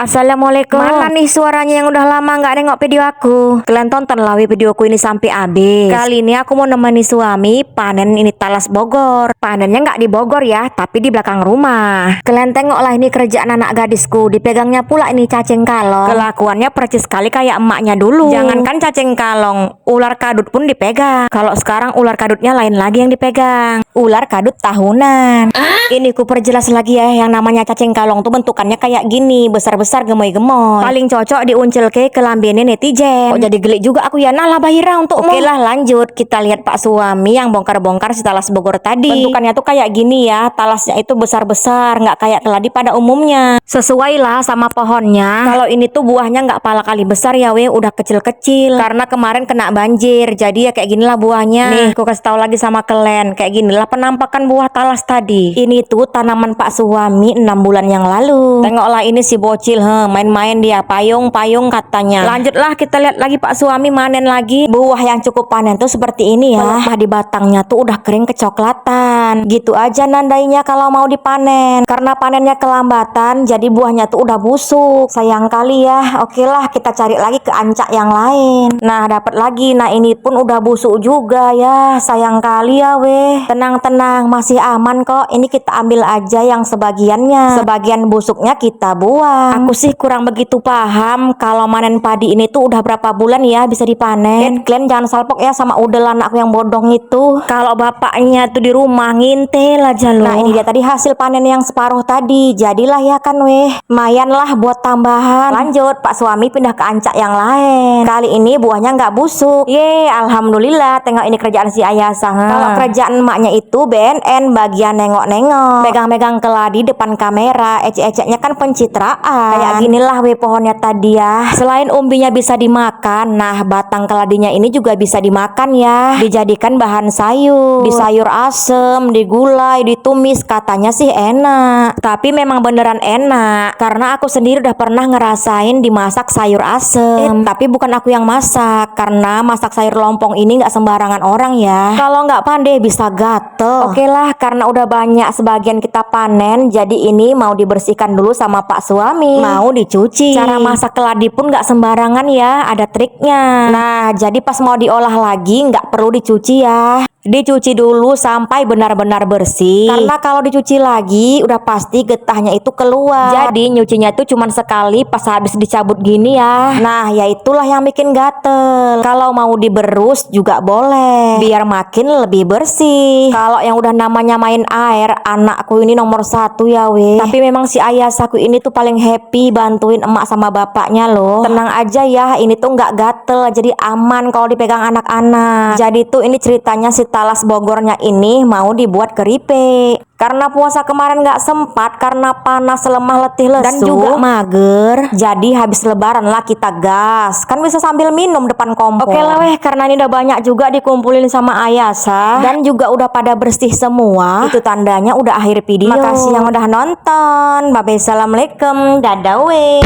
Assalamualaikum. Mana nih suaranya yang udah lama nggak nengok video aku? Kalian tonton lah videoku ini sampai habis. Kali ini aku mau nemani suami panen ini talas Bogor. Panennya nggak di Bogor ya, tapi di belakang rumah. Kalian tengok lah ini kerjaan anak gadisku. Dipegangnya pula ini cacing kalong. Kelakuannya percis sekali kayak emaknya dulu. Jangankan cacing kalong, ular kadut pun dipegang. Kalau sekarang ular kadutnya lain lagi yang dipegang. Ular kadut tahunan. Ini ku perjelas lagi ya, yang namanya cacing kalong tuh bentukannya kayak gini, besar-besar gemoy-gemoy. Paling cocok diuncil ke lambiennya netizen. Kok jadi gelik juga aku ya. Nah lah Bahira untukmu. Oke lah lanjut, kita lihat Pak suami yang bongkar-bongkar si talas Bogor tadi. Bentukannya tuh kayak gini ya, talasnya itu besar-besar, nggak kayak keladi pada umumnya. Sesuai lah sama pohonnya. Kalau ini tuh buahnya nggak pala kali besar ya weh, udah kecil-kecil. Karena kemarin kena banjir, jadi ya kayak ginilah buahnya. Nih, aku kasih tahu lagi sama kalian, kayak ginilah penampakan buah talas tadi. Ini tuh tanaman Pak suami 6 bulan yang lalu. Tengoklah ini si bocil, main-main dia payung-payung katanya. Lanjutlah kita lihat lagi Pak suami manen lagi. Buah yang cukup panen tuh seperti ini ya. Pelepah di batangnya tuh udah kering kecoklatan. Gitu aja nandainya kalau mau dipanen. Karena panennya kelambatan, jadi buahnya tuh udah busuk. Sayang kali ya. Oke lah, kita cari lagi ke ancak yang lain. Nah, dapat lagi. Nah, ini pun udah busuk juga ya. Sayang kali ya weh. Tenang-tenang, masih aman kok. Ini kita ambil aja yang sebagiannya. Sebagian busuknya kita buang. Aku sih kurang begitu paham kalau manen padi ini tuh udah berapa bulan ya bisa dipanen. Kalian jangan salpok ya sama udel anakku yang bodong itu. Kalau bapaknya tuh di rumah ngintel aja loh. Nah, ini dia tadi hasil panen yang separuh tadi. Jadilah ya kan weh. Lumayan lah buat tambahan. Lanjut, Pak suami pindah ke ancak yang lain. Kali ini buahnya nggak busuk. Alhamdulillah. Tengok ini kerjaan si Ayasa. Kalau kerjaan emaknya itu BNN bagian nengok-nengok, megang-megang keladi depan kamera. Ecek-eceknya kan pencitraan. Kayak ginilah weh pohonnya tadi ya. Selain umbinya bisa dimakan, nah batang keladinya ini juga bisa dimakan ya. Dijadikan bahan sayur, di sayur asem, digulai, ditumis, katanya sih enak. Tapi memang beneran enak, karena aku sendiri udah pernah ngerasain dimasak sayur asem. Tapi bukan aku yang masak, karena masak sayur lompong ini nggak sembarangan orang ya. Kalau nggak pandai bisa gatel. Oke lah, karena udah banyak sebagian kita panen, jadi ini mau dibersihkan dulu sama Pak suami. Mau dicuci. Cara masak keladi pun nggak sembarangan ya, ada triknya. Nah, jadi pas mau diolah lagi nggak perlu dicuci ya. Dicuci dulu sampai benar-benar bersih. Karena kalau dicuci lagi udah pasti getahnya itu keluar. Jadi nyucinya itu cuman sekali pas habis dicabut gini ya. Nah, ya itulah yang bikin gatel. Kalau mau diberus juga boleh, biar makin lebih bersih. Kalau yang udah namanya main air, anakku ini nomor 1 ya weh. Tapi memang si ayah saku ini tuh paling happy bantuin emak sama bapaknya loh. Tenang aja ya, ini tuh nggak gatel, jadi aman kalau dipegang anak-anak. Jadi tuh ini ceritanya si talas Bogornya ini mau dibuat keripik. Karena puasa kemarin nggak sempat karena panas lemah letih lesu dan juga mager. Jadi habis lebaran lah kita gas. Kan bisa sambil minum depan kompor. Oke lah weh, karena ini udah banyak juga dikumpulin sama Ayasa dan juga udah pada bersih semua. Itu tandanya udah akhir video. Makasih yang udah nonton. Bye bye, assalamualaikum. Dadah weh.